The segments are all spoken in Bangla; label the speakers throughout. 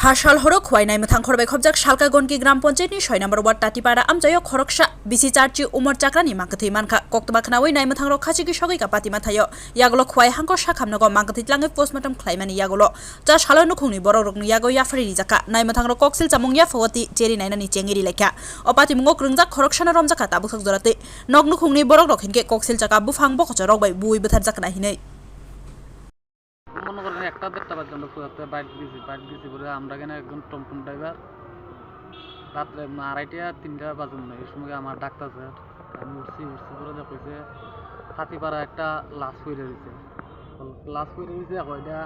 Speaker 1: हासाल हरो खवाइनाय मोथां खरबाय खबजाक सालकागनकी ग्राम पंचायतनि 6 नम्बर वार्ड टाटिपाड़ा आमजायो खरकसा बिसि चार्ची उमर चाक्रानि मांकथै मानखा कक्तबा खनावै नाय मोथां रो खासिकी सगैका पातिमा थायो यागलो खवाइ हांको साखामनगो मांकथैलाङै पोस्टमर्टम खलायमानि यागलो जा सालो नुखुंनि बर' रोगनि यागो याफारिनि जाका नाय मोथां रो कक्सिल चामुं याफवती चेरि नायनानि चेंगिरि लेखा अपाति मुंगो क्रंजाक खरकसाना रमजाका ताबुखक जराते नग नुखुंनि बर' रखिनके कक्सिल चाका बुफां बखच रगबाय बुइ बोथार जाकना हिनै
Speaker 2: মনে করেন একটা দেড়টা পর্যন্ত বাইক দিয়েছি বলে আমরা কেন একজন টমটম ড্রাইভার রাত্রে 2:30-3টা বাজুন না এই সময় আমার ডাক্তার স্যার আমি উঠছি করে কইছে হাতিপাড়া একটা লাশ পড়ে দিয়েছে এটা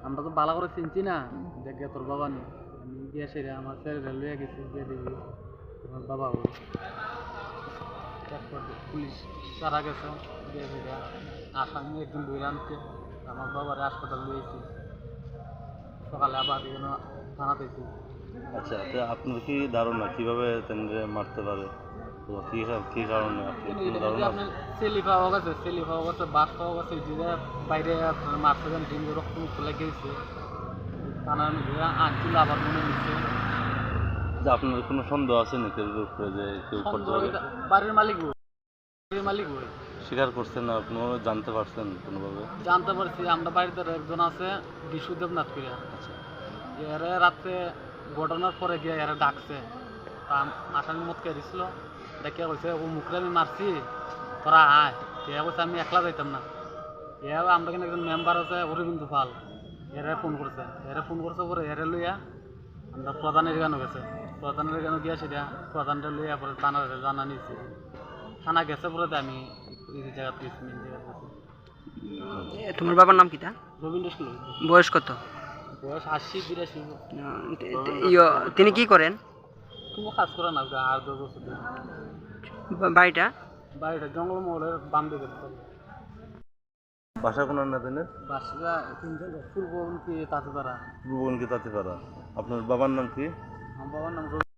Speaker 2: আমরা তো বালা করে চিনছি না দেখে তোর বাবা নেই আমি গিয়ে সেরে আমার স্যারেরা লইয়া গেছি দিয়ে দিবি আমার বাবা পুলিশ সারা গেছে দিয়ে সেটা আসামি একজন বই আনছে আমার বাবার হাসপাতাল লইয়েছি সকালে আবার থানাতে।
Speaker 3: আচ্ছা, তো আপনার কি ধারণা কিভাবে তেনরে মারতে পারে? তো কি কারণে আপনি
Speaker 2: সেলি পাওয়া গেছে বাস পাওয়া গেছে যে বাইরে মারতে যান ডিম রক্ত মুক্ত লেগে গেছে থানার মধ্যে আনছিল আবার মনে নিচ্ছে
Speaker 3: যে আপনার কোনো সন্দেহ আছে নাকি উপরে যে কেউ করতে পারে?
Speaker 2: বাড়ির মালিক বই
Speaker 3: স্বীকার করছেন না, আপনিও জানতে পারছেন কোনোভাবে?
Speaker 2: জানতে পারছি আমরা বাড়িতে একজন আছে বিশুদেবনাথ করিয়া।
Speaker 3: আচ্ছা,
Speaker 2: এরা রাত্রে ঘটনার পরে গিয়ে এরা ডাকছে আসামি মত কে দিছিল দেখে কইছে ও মুখরে আমি মারছি তোরা আয় এ কইছে আমি একলা যাইতাম না এ আমরা কেন একজন মেম্বার আছে অরবিন্দু পাল এরা ফোন করছে পরে এরা লইয়া আমরা প্রধানের গানও গেছে গিয়া সেটা প্রধানটা লইয়া পরে থানার জানা নিয়েছি থানা গেছে পরে আমি এই জায়গা গেছি মেন জায়গা গেছি।
Speaker 4: তোমার বাবার নাম কিটা?
Speaker 2: রবীন্দ্র স্কুল।
Speaker 4: বয়স কত?
Speaker 2: বয়স 80-82।
Speaker 4: তিনি কি করেন?
Speaker 2: কোনো কাজ করে না আর 2 বছর ধরে।
Speaker 4: বাড়িটা
Speaker 2: জঙ্গলমহলের বাম দিকে।
Speaker 3: বাসা কোন না তেনে?
Speaker 2: বাসা পূর্ববঙ্গী তাঁতিপাড়া।
Speaker 3: পূর্ববঙ্গী তাঁতিপাড়া। আপনার বাবার নাম কি?
Speaker 2: আমার বাবার নাম